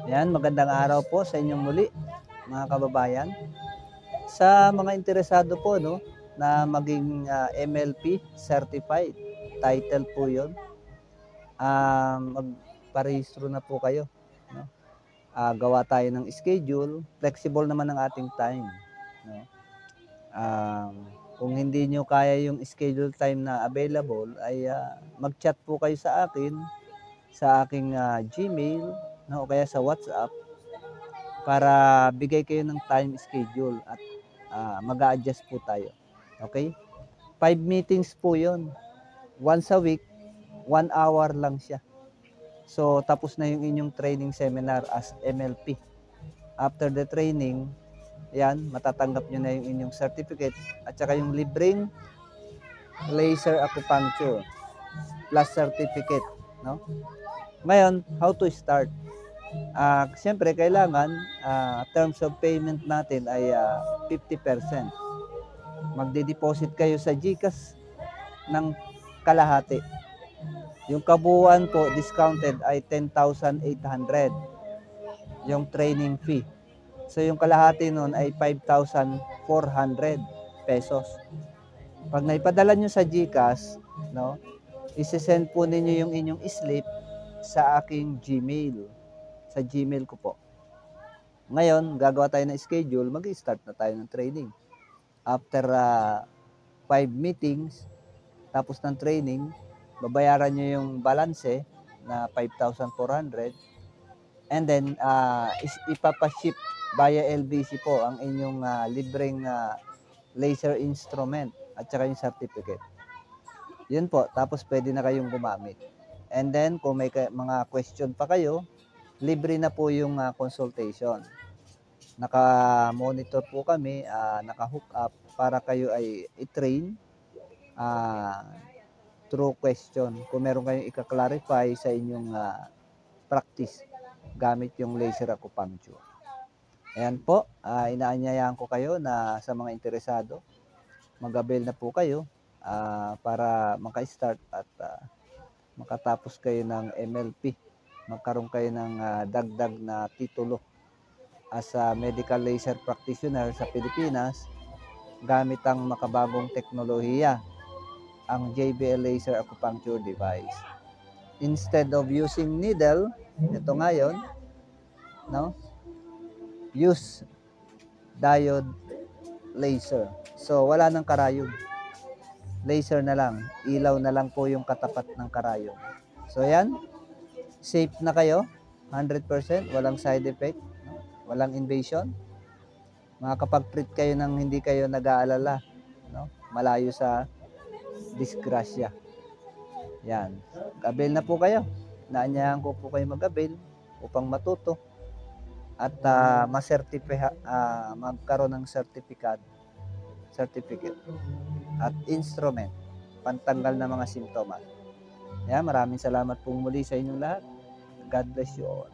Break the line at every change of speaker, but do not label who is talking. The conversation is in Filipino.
Yan, magandang araw po sa inyong muli, mga kababayan. Sa mga interesado po, no, na maging MLP certified, title po 'yon. Magparehistro na po kayo, no. Gawa tayo ng schedule, flexible naman ang ating time, no. Kung hindi nyo kaya yung schedule time na available ay mag-chat po kayo sa akin sa aking Gmail, no, o kaya sa WhatsApp para bigay kayo ng time schedule at mag-a-adjust po tayo. Okay? 5 meetings po 'yon. Once a week, 1 hour lang siya. So, tapos na yung inyong training seminar as MLP. After the training, yan, matatanggap nyo na yung inyong certificate at saka yung libreng laser acupuncture plus certificate, no? Ngayon, how to start? Siyempre, kailangan terms of payment natin ay 50%. Magde-deposit kayo sa GCash ng kalahati. Yung kabuuan po, discounted ay 10,800 yung training fee. So, yung kalahati nun ay 5,400 pesos. Pag naipadala nyo sa GCash, no, isi-send po ninyo yung inyong slip sa aking Gmail. Sa Gmail ko po. Ngayon, gagawa tayo ng schedule, mag-start na tayo ng training. After 5 meetings, tapos ng training, babayaran nyo yung balance na 5,400 and then ipapaship via LBC po ang inyong libreng laser instrument at saka yung certificate. Yun po, tapos pwede na kayong gumamit. And then, kung may mga question pa kayo, libre na po yung consultation. Naka-monitor po kami, naka-hook up para kayo ay i-train through question. Kung meron kayong i-clarify sa inyong practice gamit yung laser acupuncture. Ayan po, inaanyayahan ko kayo na sa mga interesado, mag-avail na po kayo para maka-start at makatapos kayo ng MLP. Magkaroon kayo ng dagdag na titulo as a medical laser practitioner sa Pilipinas gamit ang makabagong teknolohiya, ang JBL laser acupuncture device. Instead of using needle, ito ngayon, no? Use diode laser. So, wala nang karayom. Laser na lang. Ilaw na lang po yung katapat ng karayom. So, yan. Safe na kayo. 100%. Walang side effect. Walang invasion. Makakapag-treat kayo ng hindi kayo nag-aalala. No? Malayo sa disgrasya. Yan. Avail na po kayo. Naanyahan ko po kayo mag-avail upang matuto at magkaroon ng certificate at instrument pantanggal ng mga simptomas. Yan, maraming salamat po muli sa inyong lahat. God bless you all.